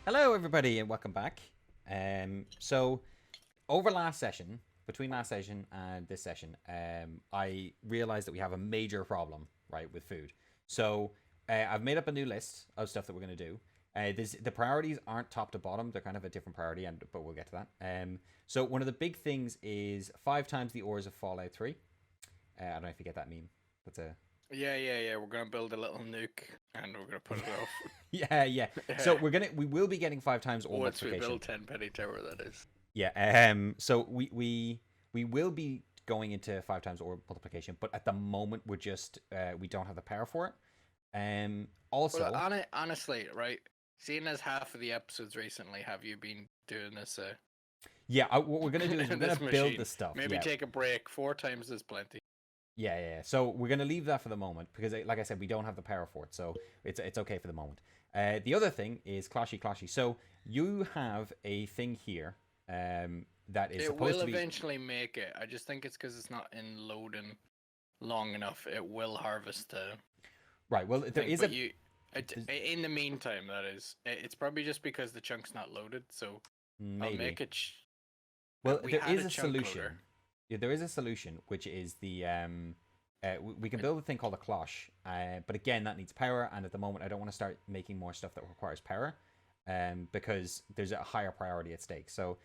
Hello, everybody, and welcome back. So over last session, between last session and this session, I realized that we have a major problem, right, with food. So I've made up a new list of stuff that we're going to do. The priorities aren't top to bottom; they're kind of a different priority, but we'll get to that. So one of the big things is 5 times the ores of Fallout 3. I don't know if you get that meme. That's a Yeah. We're gonna build a little nuke and we're gonna put it off. yeah. So we will be getting 5 times ore Once we multiplication. build 10 penny tower, that is. Yeah. So we will be going into 5 times ore multiplication, but at the moment we're just we don't have the power for it. Also, Well, honestly, right? Seeing as half of the episodes recently, have you been doing this? yeah, what we're gonna do is we're gonna build the stuff. Maybe yeah. take a break. 4 times is plenty. Yeah. So we're gonna leave that for the moment because, like I said, we don't have the power for it, so it's okay for the moment. The other thing is clashy. So you have a thing here that is It supposed will to be eventually make it. I just think it's because it's not in loading long enough. It will harvest. Right. Well, there is in the meantime, that is. It's probably just because the chunk's not loaded. So maybe. I'll make it. Well, there is a solution. Yeah, there is a solution, which is the we can build a thing called a cloche, but again, that needs power, and at the moment, I don't want to start making more stuff that requires power, because there's a higher priority at stake. So,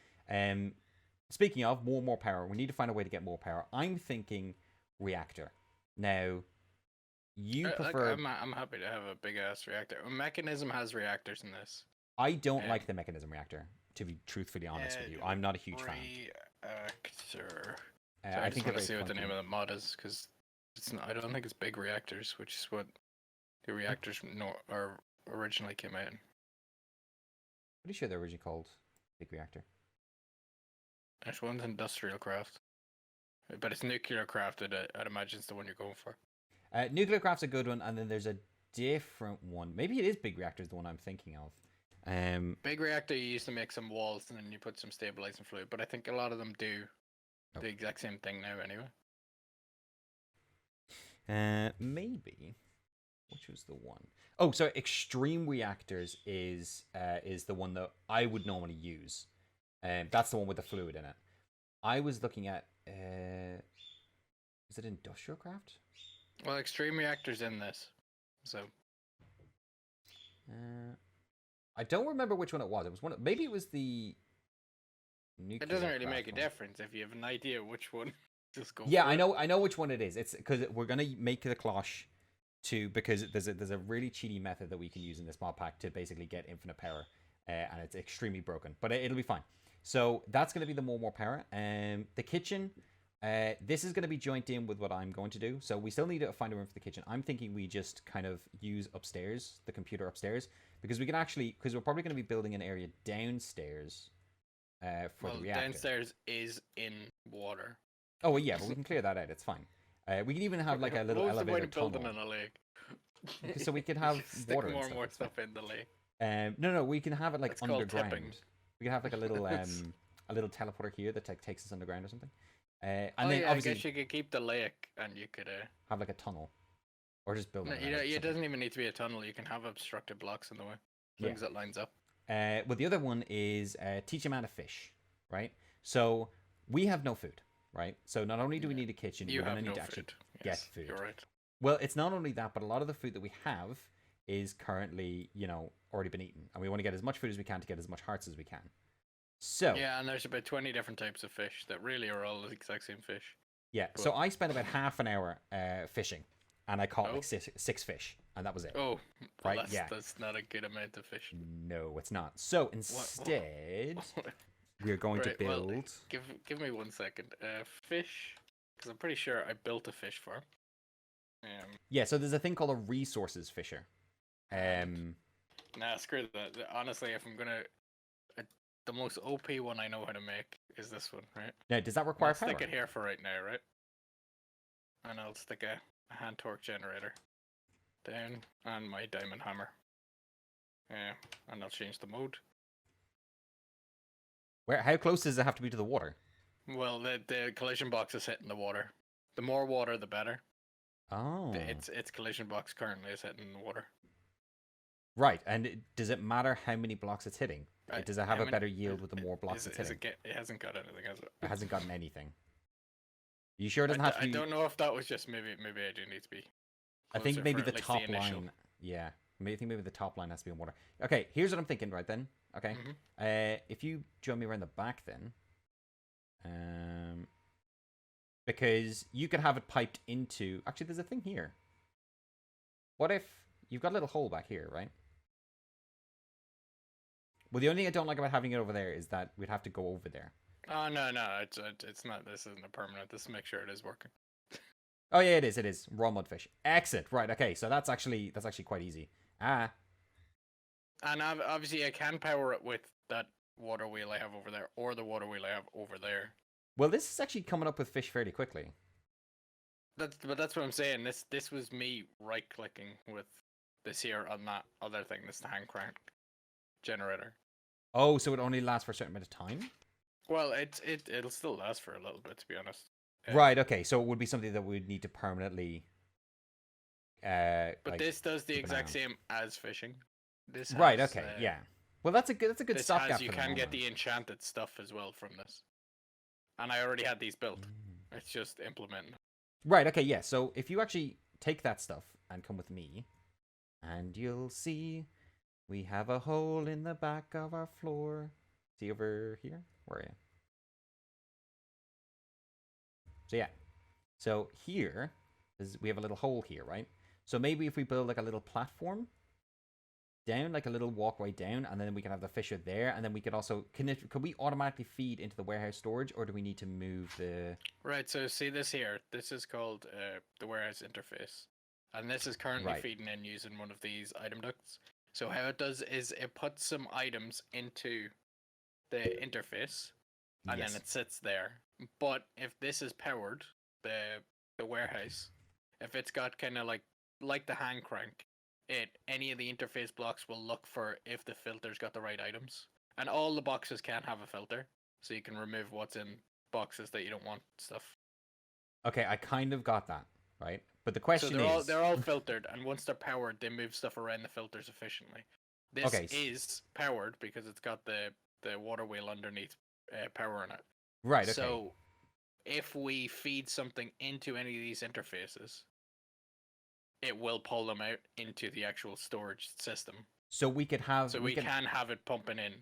speaking of more power, we need to find a way to get more power. I'm thinking reactor. Now, you prefer? I'm happy to have a big ass reactor. Mechanism has reactors in this. I don't like the mechanism reactor. To be truthfully honest with you, I'm not a huge fan. Reactor. I just want to see what the name of the mod is, because it's not. I don't think it's big reactors, which is what the reactors originally came out in. Pretty sure they're originally called big reactor. There's one's industrial craft, but it's nuclear crafted. I'd imagine it's the one you're going for. Nuclear craft's a good one, and then there's a different one. Maybe it is big reactor is the one I'm thinking of. Big reactor, you used to make some walls and then you put some stabilizing fluid, but I think a lot of them do the exact same thing now anyway. Maybe. Which was the one? Oh, so extreme reactors is the one that I would normally use. That's the one with the fluid in it. I was looking at is it industrial craft? Well, extreme reactors in this, so. I don't remember which one it was. It was one. Maybe it was the. It doesn't really make a difference if you have an idea which one. Just go. Yeah, I know which one it is. It's because we're gonna make the cloche because there's a really cheaty method that we can use in this mod pack to basically get infinite power, and it's extremely broken, but it'll be fine. So that's gonna be the more power. The kitchen. This is going to be joined in with what I'm going to do. So we still need to find a room for the kitchen. I'm thinking we just kind of use upstairs, the computer upstairs, because we can actually, because we're probably going to be building an area downstairs for the reactor. Downstairs is in water. Oh, well, yeah, but we can clear that out. It's fine. We can even have like a little elevator tunnel. Building in a lake? So we could have water more and more stuff in the lake. No, we can have it like underground. We can have like a little teleporter here that takes us underground or something. And then obviously, I guess you could keep the lake and you could have like a tunnel, or just build. It doesn't even need to be a tunnel. You can have obstructed blocks in the way, as long as it lines up. Well, the other one is teach a man to fish, right? So we have no food, right? So not only do we need a kitchen, we're going to need to actually get food. You're right. Well, it's not only that, but a lot of the food that we have is currently, already been eaten, and we want to get as much food as we can to get as much hearts as we can. So yeah, and there's about 20 different types of fish that really are all the exact same fish. Yeah, so I spent about half an hour fishing, and I caught like six fish, and that was it. Oh, right? That's not a good amount of fish. No, it's not. So instead, we're going to build. Well, give me 1 second. Fish, because I'm pretty sure I built a fish farm. Yeah, so there's a thing called a resources fisher. Nah, screw that. Honestly, if I'm gonna. The most OP one I know how to make is this one, right? Now, does that require power? I'll stick it here for right now, right? And I'll stick a hand torque generator down and my diamond hammer. Yeah, and I'll change the mode. How close does it have to be to the water? Well, the collision box is hitting the water. The more water, the better. Oh. Its collision box currently is hitting the water. Right, and does it matter how many blocks it's hitting? Right. Does it have a better yield with the more blocks it's hitting? It hasn't got anything, has it? It hasn't gotten anything. You sure it doesn't have to be... I don't know if that was just maybe I do need to be. I think maybe the the top initial. line. Yeah, I think maybe the top line has to be in water. Okay, here's what I'm thinking. Right then. Okay, if you join me around the back, then, because you could have it piped into. Actually, there's a thing here. What if you've got a little hole back here, right? Well, the only thing I don't like about having it over there is that we'd have to go over there. Oh no, it's not. This isn't a permanent. This make sure it is working. Oh yeah, it is. It is raw mudfish. Exit. Right. Okay. So that's actually quite easy. And obviously, I can power it with that water wheel I have over there, or the water wheel I have over there. Well, this is actually coming up with fish fairly quickly. But that's what I'm saying. This was me right clicking with this here on that other thing. This hand crank generator. Oh, so it only lasts for a certain amount of time? Well, it'll still last for a little bit, to be honest. Right. Okay. So it would be something that we'd need to permanently. But like, this does the exact same as fishing. This has, right. Okay. Yeah. Well, that's a good this stopgap. Has, you can get the enchanted stuff as well from this, and I already had these built. It's just implementing. Right. Okay. Yeah. So if you actually take that stuff and come with me, and you'll see we have a hole in the back of our floor. See over here? Where are you? So yeah. So here we have a little hole here, right? So maybe if we build like a little platform down, like a little walkway down, and then we can have the fisher there, and then we could also could we automatically feed into the warehouse storage, or do we need to move the... Right, so see this here. This is called the warehouse interface. And this is currently feeding in using one of these item ducts. So how it does is it puts some items into the interface, and then it sits there. But if this is powered, the warehouse, if it's got kind of like the hand crank, any of the interface blocks will look for if the filter's got the right items. And all the boxes can have a filter, so you can remove what's in boxes that you don't want stuff. Okay, I kind of got that, right? But the question is... they're all filtered, and once they're powered, they move stuff around the filters efficiently. This is powered because it's got the water wheel underneath powering it. Right, okay. So if we feed something into any of these interfaces, it will pull them out into the actual storage system. So we could have... So we can have it pumping in.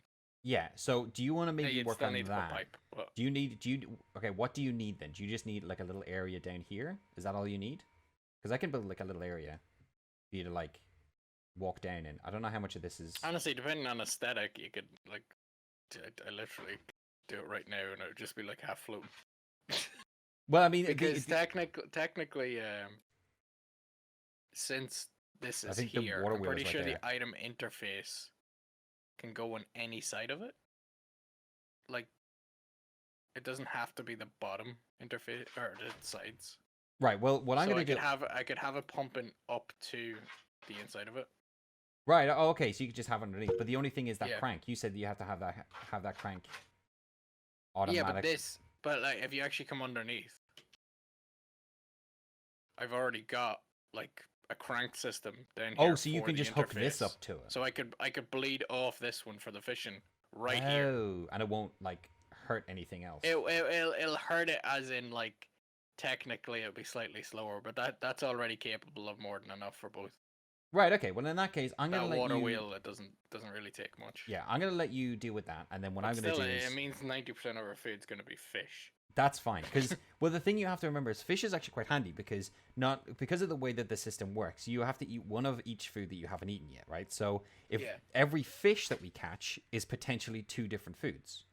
Yeah, so do you want to maybe work on that? Pipe, but... Okay, what do you need then? Do you just need like a little area down here? Is that all you need? Because I can build like a little area for you to like walk down in. I don't know how much of this is... Honestly, depending on aesthetic, you could like... I literally do it right now and it would just be like half floating. Well, I mean... Because technically, since this is here, I'm pretty sure the item interface can go on any side of it. Like, it doesn't have to be the bottom interface or the sides. Right. Well, what I'm going to do... I could have it pumping up to the inside of it. Right. Oh, okay. So you could just have it underneath. But the only thing is that crank. You said that you have to have that crank automatic. Yeah, but like if you actually come underneath, I've already got like a crank system down here. Oh, so you can just hook this up to it. So I could bleed off this one for the fishing here. Oh, and it won't like hurt anything else. It'll hurt it as in like technically it'll be slightly slower, but that's already capable of more than enough for both. Right. Okay. Well, in that case, I'm gonna let you... water wheel. It doesn't really take much. Yeah, I'm gonna let you deal with that, and then what I'm gonna do is... it means 90% of our food's gonna be fish. That's fine, because well, the thing you have to remember is fish is actually quite handy because of the way that the system works. You have to eat one of each food that you haven't eaten yet, right? So if every fish that we catch is potentially 2 different foods,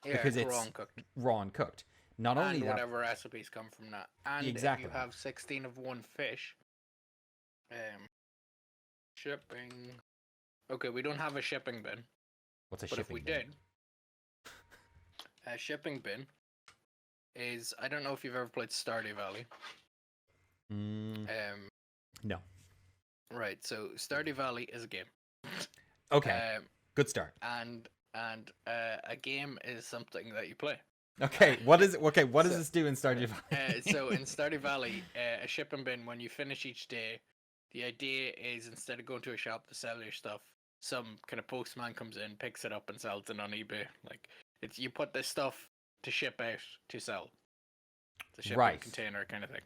because it's raw and cooked. Not only that, whatever recipes come from that, and if you have 16 of one fish. Shipping. Okay, we don't have a shipping bin. What's a shipping bin? But if we did, a shipping bin is... I don't know if you've ever played Stardew Valley. No. Right, so Stardew Valley is a game. Okay. Good start. And a game is something that you play. Okay, what is it? Okay, what does this do in Stardew Valley? So in Stardew Valley, a shipping bin, when you finish each day, The idea is instead of going to a shop to sell your stuff, some kind of postman comes in, picks it up, and sells it on eBay. Like it's you put this stuff to ship out to sell, to ship in a container kind of thing.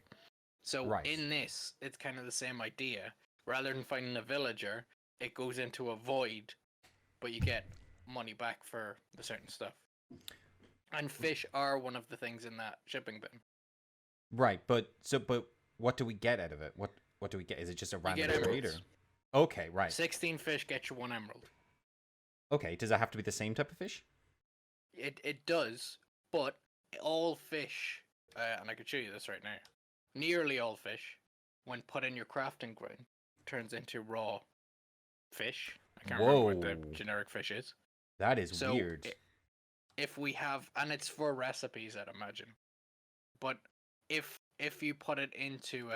So in this, it's kind of the same idea. Rather than finding a villager, it goes into a void, but you get money back for the certain stuff. And fish are one of the things in that shipping bin. Right, but what do we get out of it? What do we get? Is it just a random trade? Okay, right. 16 fish get you 1 emerald. Okay, does that have to be the same type of fish? It does, but all fish, and I could show you this right now, nearly all fish, when put in your crafting ground, turns into raw fish. I can't remember what the generic fish is. That is weird. If we have, and it's for recipes, I'd imagine, but if you put it into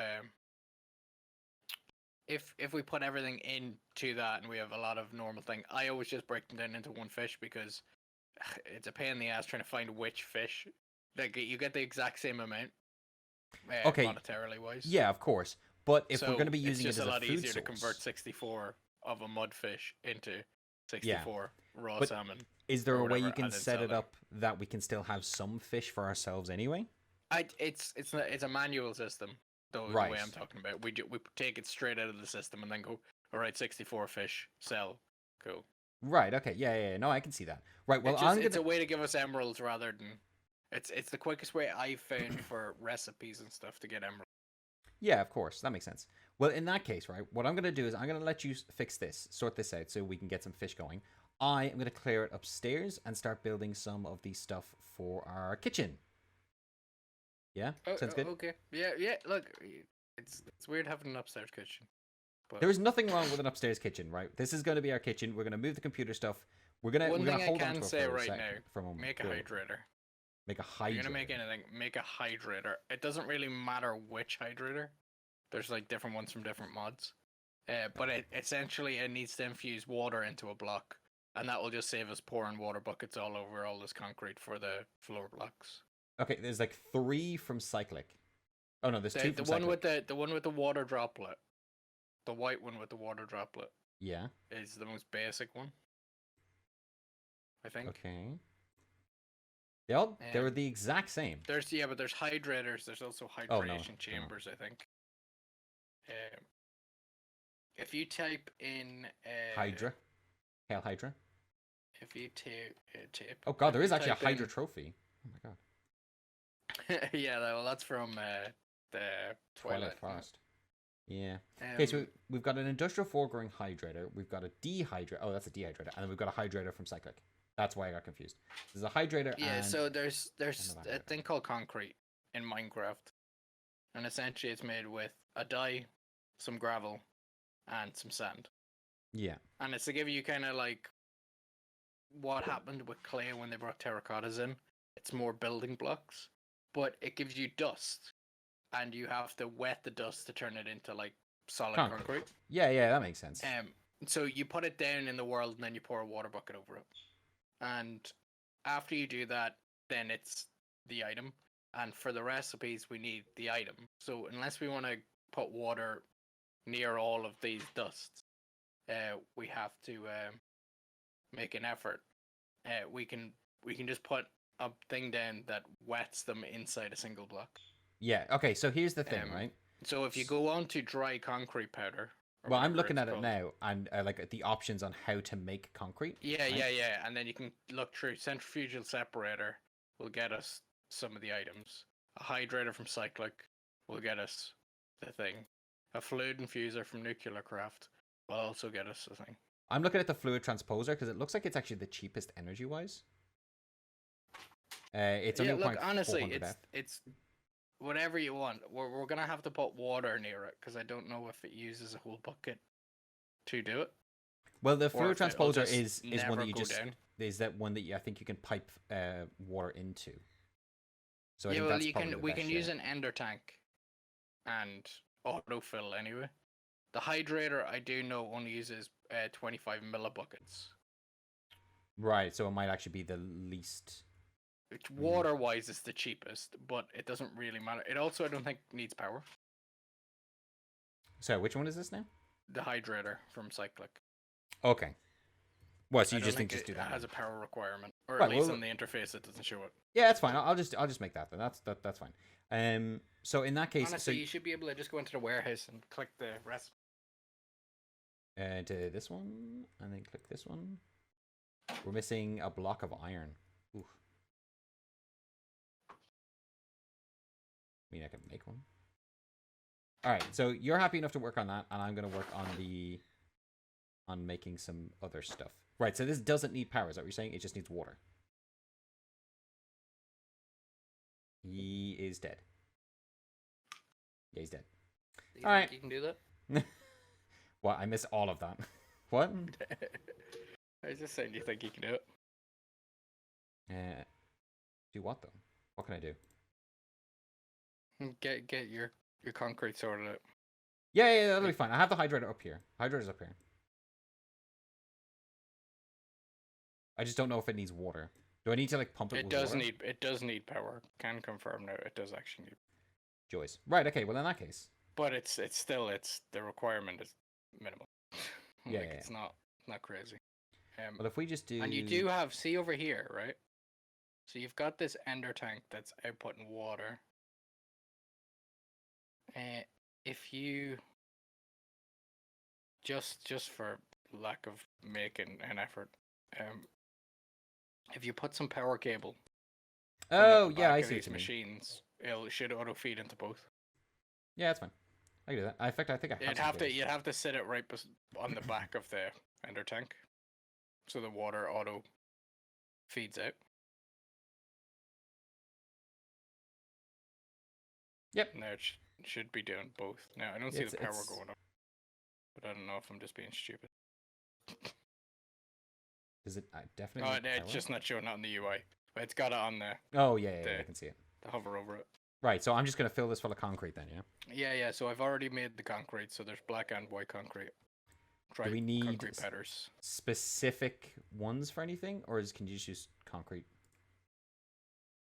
if we put everything into that and we have a lot of normal thing, I always just break them down into one fish because it's a pain in the ass trying to find which fish. Like you get the exact same amount, monetarily wise. Yeah, of course. But if we're going to be using it as a food source, it's just a lot easier to convert 64 of a mudfish into 64 raw salmon. Is there a way you can set it up that we can still have some fish for ourselves anyway? It's a manual system. The way I'm talking about, we take it straight out of the system and then go, all right, 64 fish, sell, cool. Right. Okay. Yeah. No, I can see that. Right. Well, it's a way to give us emeralds rather than it's the quickest way I've found for recipes and stuff to get emeralds. Yeah, of course, that makes sense. Well, in that case, right, what I'm gonna do is I'm gonna let you fix this, sort this out, so we can get some fish going. I am gonna clear it upstairs and start building some of the stuff for our kitchen. Yeah, sounds good. Okay. Yeah. Look, it's weird having an upstairs kitchen. But there is nothing wrong with an upstairs kitchen, right? This is going to be our kitchen. We're going to move the computer stuff. We're gonna hold on to it for a moment. Make a hydrator. Make a hydrator. If you're gonna make anything, make a hydrator. It doesn't really matter which hydrator. There's like different ones from different mods. But it needs to infuse water into a block, and that will just save us pouring water buckets all over all this concrete for the floor blocks. Okay, there's like 3 from Cyclic. Oh no, there's 2 from Cyclic. The one with the water droplet. The white one with the water droplet. Yeah. Is the most basic one, I think. Okay. They're the exact same. But there's hydrators. There's also hydration chambers, I think. If you type in Hydra, Hail Hydra. If you type. Oh god, there is actually a Hydra trophy. Oh my god. Yeah, well, that's from the Twilight Frost. Yeah. Okay, so we've got an industrial foregrowing hydrator. We've got a dehydrator. Oh, that's a dehydrator, and then we've got a hydrator from Cyclic. That's why I got confused. There's a hydrator. Yeah. So there's a thing called concrete in Minecraft, and essentially it's made with a dye, some gravel, and some sand. Yeah. And it's to give you kind of like what happened with clay when they brought terracottas in. It's more building blocks, but it gives you dust, and you have to wet the dust to turn it into like solid concrete. Yeah, that makes sense. So you put it down in the world, and then you pour a water bucket over it. And after you do that, then it's the item. And for the recipes, we need the item. So unless we want to put water near all of these dusts, we have to make an effort. We can just put a thing down that wets them inside a single block. Yeah. Okay. So here's the thing, right? So if you go on to dry concrete powder. Well, I'm looking at it now, and like the options on how to make concrete. Yeah, right? yeah. And then you can look through centrifugal separator. Will get us some of the items. A hydrator from Cyclic will get us the thing. A fluid infuser from Nuclear Craft will also get us the thing. I'm looking at the fluid transposer because it looks like it's actually the cheapest energy-wise. It's only honestly, it's whatever you want. We're gonna have to put water near it because I don't know if it uses a whole bucket to do it. Well, the fluid transposer is one that you just down. Is that one that I think you can pipe water into. So yeah, well, we can use an ender tank and autofill anyway. The hydrator I do know only uses 25 millibuckets. Right, so it might actually be the least. Water-wise, it's the cheapest, but it doesn't really matter. It also, I don't think, needs power. So which one is this now? The Hydrator from Cyclic. Okay. Well, so I you don't just think think just do it that. has a power requirement, or Right, at least well- on the interface it doesn't show it. Yeah, that's fine. I'll just make that then. That's fine. So in that case, Honestly, so you should be able to just go into the warehouse and click the rest. to this one, and then click this one. We're missing a block of iron. Oof. I mean, I can make one. All right, so you're happy enough to work on that, and I'm going to work on making some other stuff. Right, so this doesn't need power, is that what you're saying? It just needs water. He is dead. Yeah, he's dead. Do you All think right. you can do that? What? I missed all of that. What? I was just saying, do you think you can do it? Do what, though? What can I do? Get your concrete sorted out. Yeah, that'll be fine. I have the hydrator up here. Hydrator's up here. I just don't know if it needs water. Do I need to like pump it? It with does water? need power. Can confirm now. It does actually need. Joyce. Right. Okay. Well, in that case. But it's the requirement is minimal. Yeah, Like, yeah. it's not crazy. Well, if we just do. And you do have, see over here, right? So you've got this ender tank that's outputting water. If you just for lack of making an effort, if you put some power cable. Oh from the yeah, back I of see what these you mean. machines, it should auto feed into both. Yeah, that's fine. I can do that. In fact, I think I have. You'd have to set it right on the back of the ender tank, so the water auto feeds out. Yep. Now it should be doing both. Now I don't see the power going up, but I don't know if I'm just being stupid. Is it definitely? Oh, it's just not showing it on the UI. But it's got it on the Oh yeah, I can see it. hover over it. Right, so I'm just gonna fill this full of concrete then, yeah. Yeah. So I've already made the concrete. So there's black and white concrete. Do we need concrete patterns? specific ones for anything, or can you just use concrete?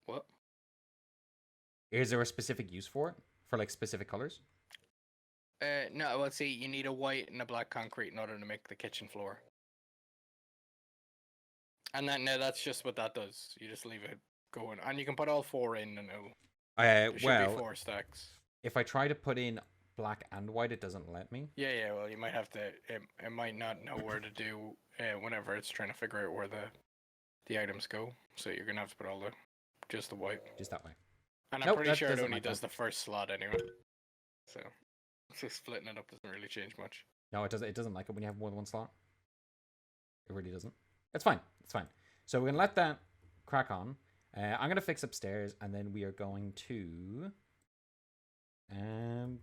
What? Is there a specific use for it? For like specific colors? No. Well, see, you need a white and a black concrete in order to make the kitchen floor. And then that's just what that does. You just leave it going, and you can put all four in, and there should be 4 stacks. If I try to put in black and white, it doesn't let me. Yeah. Well, you might have to. It might not know where to do whenever it's trying to figure out where the items go. So you're gonna have to put just the white. Just that way. And I'm Nope, pretty that sure it doesn't only like does that. the first slot anyway. So splitting it up doesn't really change much. No, it doesn't. It doesn't like it when you have more than one slot. It really doesn't. It's fine. It's fine. So we're gonna let that crack on. I'm gonna fix upstairs, and then we are going to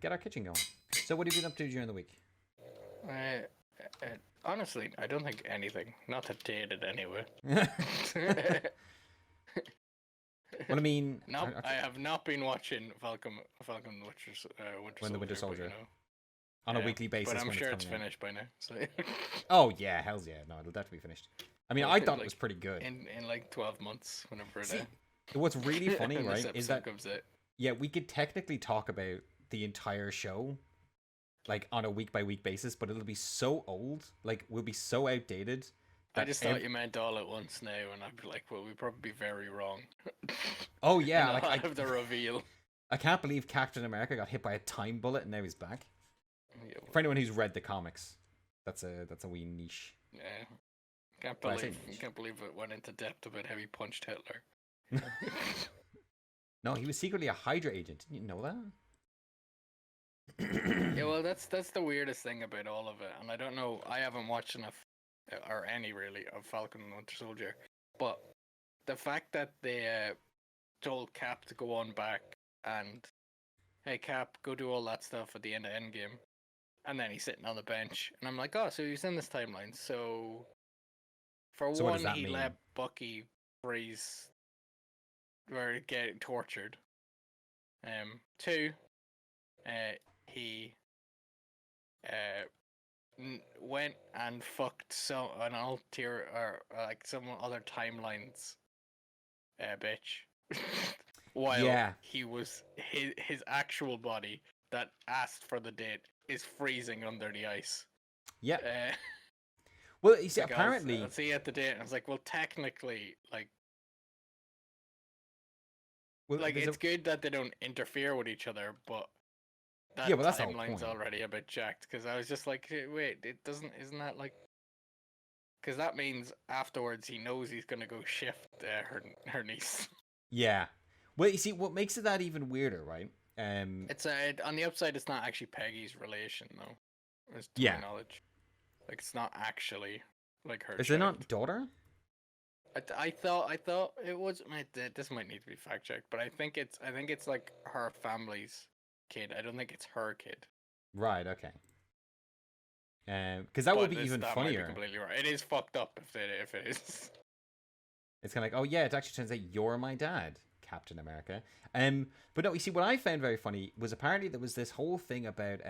get our kitchen going. So what have you been up to during the week? Honestly, I don't think anything. Not to date it anyway. Well, I mean, No, I have not been watching Falcon When the Winter Soldier. but, you know, on a weekly basis. but I'm when sure it's it's coming out. finished by now. So Oh yeah, hell's yeah. No, it'll definitely be finished. I mean, Well, I thought it like, was pretty good. in like 12 months, whenever See, what's really funny, when this right, is episode that comes out. yeah, we could technically talk about the entire show, like on a week by week basis, but it'll be so old, like we'll be so outdated. I that just thought you meant all at once now, and I'd be like, well, we'd probably be very wrong. Oh yeah, And like I'll have the reveal. I can't believe Captain America got hit by a time bullet and now he's back. Yeah, For anyone who's read the comics, that's a wee niche. yeah. Can't Well, I say believe it went into depth about how he punched Hitler. No, he was secretly a Hydra agent. Didn't you know that? Yeah, well, that's the weirdest thing about all of it, and I don't know. I haven't watched enough, or any really, of Falcon and Winter Soldier, but the fact that they told Cap to go on back and, hey Cap, go do all that stuff at the end of Endgame, and then he's sitting on the bench, and I'm like, oh, so he's in this timeline. So, for So what one, does that he mean? let Bucky freeze or get tortured. 2, he went and fucked an alter or like some other timelines bitch while Yeah. he was his actual body that asked for the date is freezing under the ice. Yeah. Uh, Well, you see, like apparently, I'll see you at the date, and I was like, well, technically, well, it's good that they don't interfere with each other, but that yeah, well, that's the whole timeline's point. already a bit jacked. Because I was just like, wait, it doesn't, isn't that like? Because that means afterwards he knows he's gonna go shift her niece. Yeah. Well, you see, what makes it that even weirder, right? It's on the upside, it's not actually Peggy's relation though, as to Yeah. my knowledge. Like it's not actually like her. Is child. it not daughter? I thought it was. This might need to be fact checked, but I think it's like her family's kid. I don't think it's her kid. Right. Okay. Because that would be even that funnier. Might be completely right. It is fucked up if it is. It's kind of like, oh yeah, it actually turns out you're my dad, Captain America. But no, you see, what I found very funny was apparently there was this whole thing about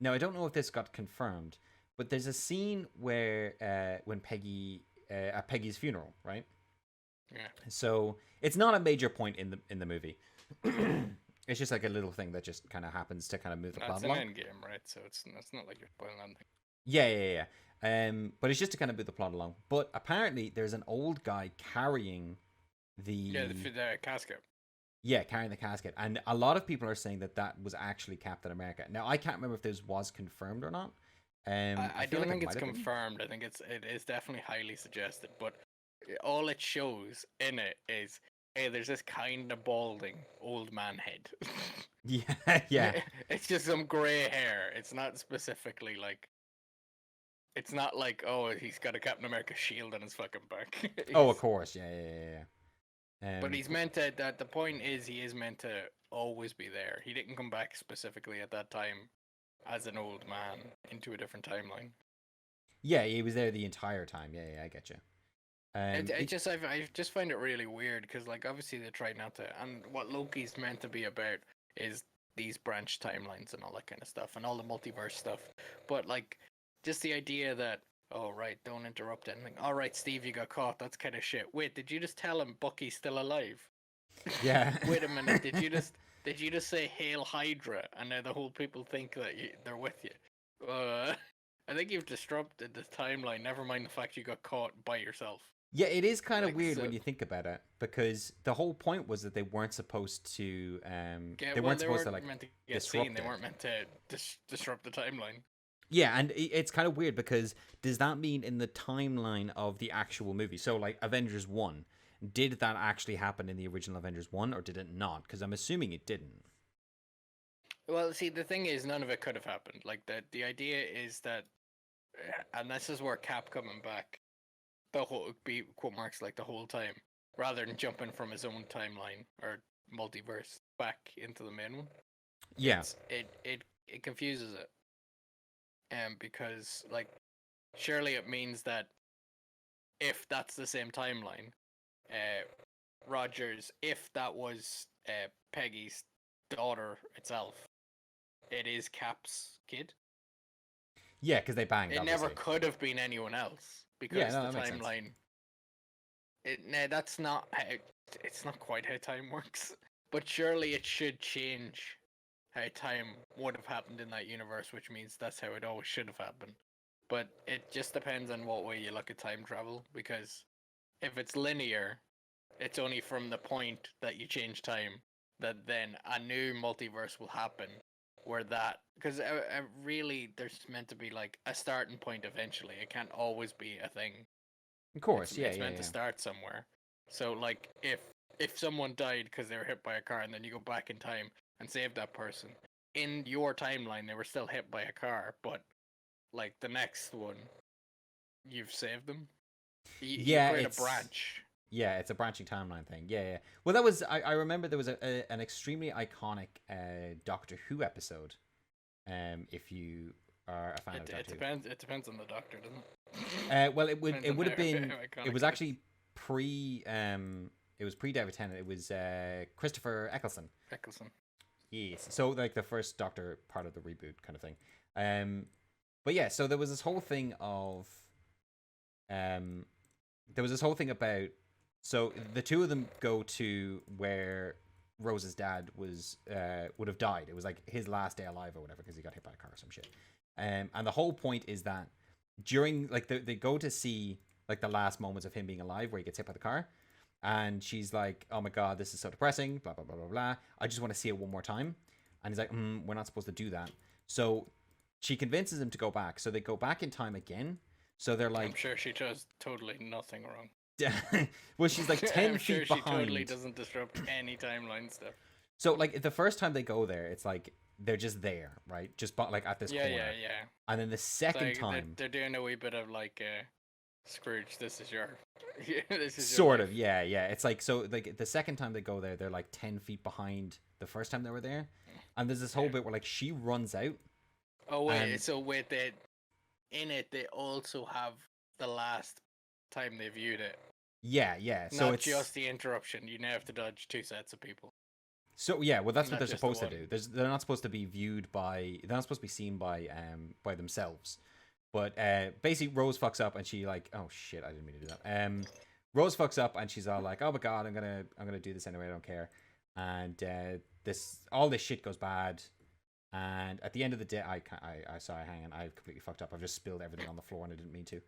Now I don't know if this got confirmed, but there's a scene where when Peggy at Peggy's funeral, right? Yeah. So it's not a major point in the movie. It's just like a little thing that just kind of happens to kind of move the plot along. It's an end game, right? So it's not like you're spoiling anything. Yeah. But it's just to kind of move the plot along. But apparently, there's an old guy carrying the casket. Yeah, carrying the casket, and a lot of people are saying that was actually Captain America. Now, I can't remember if this was confirmed or not. I don't think it's confirmed. I think it is definitely highly suggested, but all it shows in it is, hey, there's this kind of balding old man head. Yeah. It's just some gray hair. It's not specifically like. It's not like, oh, he's got a Captain America shield on his fucking back. Oh, of course, yeah. But he's meant to. That the point is, he is meant to always be there. He didn't come back specifically at that time as an old man into a different timeline. Yeah, he was there the entire time. Yeah, I get you. I just find it really weird because, like, obviously they tried not to, and what Loki's meant to be about is these branch timelines and all that kind of stuff, and all the multiverse stuff. But like, just the idea that, oh right, don't interrupt anything. All right, Steve, you got caught. That's kind of shit. Wait, did you just tell him Bucky's still alive? Yeah. Wait a minute. Did you just say Hail Hydra, and now the whole people think that they're with you? I think you've disrupted the timeline. Never mind the fact you got caught by yourself. Yeah, it is kind of weird when you think about it, because the whole point was that they weren't supposed to. They weren't supposed to get seen. They weren't meant to disrupt the timeline. Yeah, and it's kind of weird because does that mean in the timeline of the actual movie? So, like Avengers 1, did that actually happen in the original Avengers 1 or did it not? Because I'm assuming it didn't. Well, see, the thing is, none of it could have happened. Like, the idea is that, and this is where Cap coming back, the whole, be quote marks, like the whole time, rather than jumping from his own timeline or multiverse back into the main one. Yeah. It confuses it. Because, like, surely it means that if that's the same timeline, Rogers, if that was Peggy's daughter itself, it is Cap's kid. Yeah, because they banged. It obviously. never could have been anyone else because the timeline. That's not how. It's not quite how time works. But surely it should change how time would have happened in that universe, which means that's how it always should have happened. But it just depends on what way you look at time travel, because if it's linear, it's only from the point that you change time that then a new multiverse will happen, where that, because really there's meant to be like a starting point eventually. It can't always be a thing. Of course, it's meant to start somewhere. So like if someone died because they were hit by a car and then you go back in time and save that person, in your timeline they were still hit by a car, but like the next one, you've saved them. You create a branch. Yeah, it's a branching timeline thing. Yeah. Well, that was I remember there was an extremely iconic Doctor Who episode. If you are a fan of Doctor Who. It depends on the Doctor, doesn't it? Well, it would have been. It was actually pre. It was pre David Tennant. It was Christopher Eccleston. Yes. So like the first Doctor part of the reboot kind of thing. But yeah, so there was this whole thing of. There was this whole thing about. So the two of them go to where Rose's dad was would have died. It was like his last day alive or whatever because he got hit by a car or some shit. And the whole point is that during like they go to see like the last moments of him being alive where he gets hit by the car, and she's like, "Oh my god, this is so depressing." Blah blah blah blah blah. I just want to see it one more time, and he's like, "We're not supposed to do that." So she convinces him to go back. So they go back in time again. So they're like, I'm sure she does totally nothing wrong. well, she's like 10 feet behind. She totally doesn't disrupt any timeline stuff. So, like, the first time they go there, it's like they're just there, right? Just like at this corner. Yeah. And then the second time, they're doing a wee bit of like Scrooge. This is your, this is sort of, yeah. It's like so, like the second time they go there, they're like 10 feet behind the first time they were there, and there's this whole bit where like she runs out. Oh wait, so with it, in it, they also have the last time they viewed it. Yeah. So not it's just the interruption. You now have to dodge two sets of people. So yeah, well that's what Not they're just the supposed to do. They're not supposed to be viewed by. They're not supposed to be seen by themselves. But basically, Rose fucks up and she like, oh shit, I didn't mean to do that. Rose fucks up and she's all like, oh my god, I'm gonna do this anyway. I don't care. And all this shit goes bad. And at the end of the day, I sorry, hang on, I've completely fucked up. I've just spilled everything on the floor and I didn't mean to.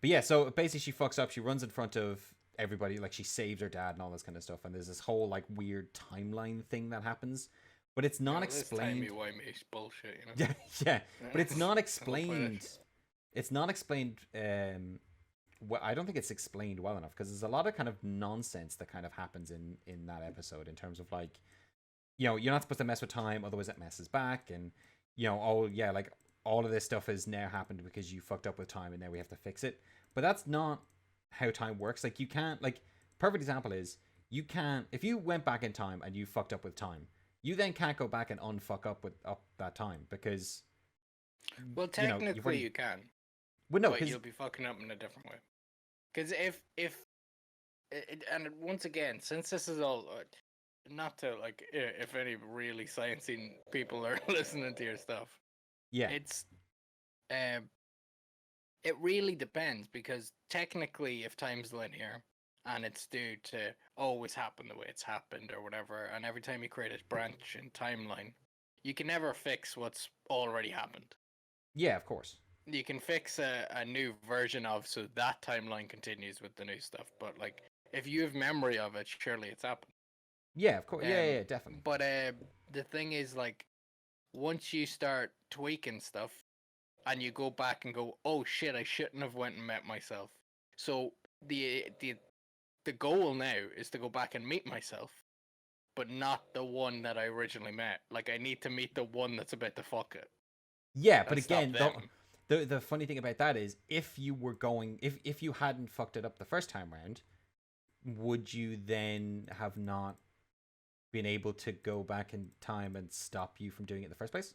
But yeah, so basically she fucks up. She runs in front of everybody, like she saves her dad and all this kind of stuff. And there's this whole like weird timeline thing that happens, but it's not explained. This timey-wimey bullshit, you know? yeah, but it's not explained. It's not explained. Well, I don't think it's explained well enough because there's a lot of kind of nonsense that kind of happens in that episode in terms of like, you know, you're not supposed to mess with time, otherwise it messes back, and you know, oh yeah, like all of this stuff has now happened because you fucked up with time, and now we have to fix it. But that's not how time works. Like you can't, like, perfect example is you can't, if you went back in time and you fucked up with time, you then can't go back and unfuck up that time because. Well, technically you can. Well, no, but you'll be fucking up in a different way. Because and once again, since this is all. Not to like, if any really sciencing people are listening to your stuff. Yeah. It's, it really depends because technically, if time's linear and it's due to always happen the way it's happened or whatever, and every time you create a branch in timeline, you can never fix what's already happened. Yeah, of course. You can fix a new version of so that timeline continues with the new stuff, but like if you have memory of it, surely it's happened. Yeah, of course. Yeah, definitely. But the thing is, like, once you start tweaking stuff, and you go back and go, oh shit, I shouldn't have went and met myself. So the goal now is to go back and meet myself, but not the one that I originally met. Like, I need to meet the one that's about to fuck it. Yeah, but again, the funny thing about that is, if you hadn't fucked it up the first time round, would you then have not been able to go back in time and stop you from doing it in the first place?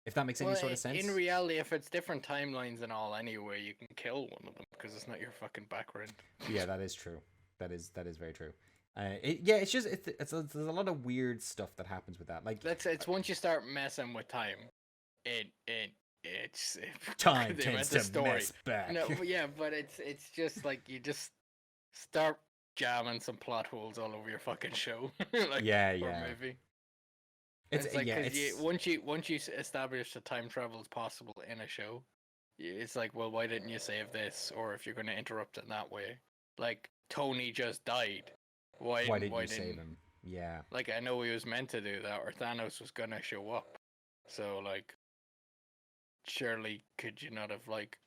If that makes any sort of sense. In reality, if it's different timelines and all anyway, you can kill one of them because it's not your fucking background. Yeah, that is true. That is very true. It's just there's a lot of weird stuff that happens with that. Like it's once you start messing with time, it's time tends to mess back. No, yeah, but it's just like you just start jamming some plot holes all over your fucking show. Like, yeah. Or movie. It's like once you establish that time travel is possible in a show, it's like, well, why didn't you save this? Or if you're going to interrupt it that way, like Tony just died. Why didn't you save him? Yeah. Like, I know he was meant to do that, or Thanos was gonna show up. So like, surely could you not have like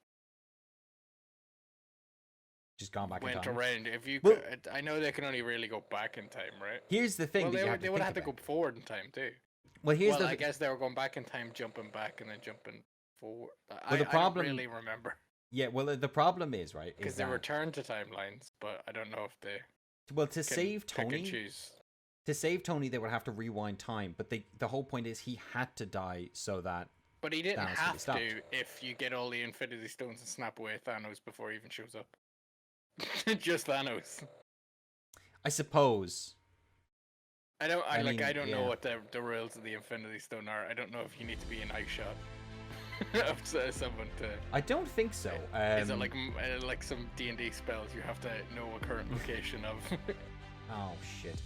just gone back in time? Went around. If you, I know they can only really go back in time, right? Here's the thing. Well, they would have to go forward in time too. Well, I guess they were going back in time, jumping back, and then jumping forward. Well, the problem, I don't really remember. Yeah, well, the problem is, right, because they return to timelines, but I don't know if they. Well, to save Tony, they would have to rewind time. But the whole point is he had to die so that. But he didn't have to if you get all the Infinity Stones and snap away Thanos before he even shows up. Just Thanos. I suppose. I don't know what the rules of the Infinity Stone are. I don't know if you need to be an eye shot of someone to. I don't think so. Is it like some D&D spells you have to know a current location of? Oh shit.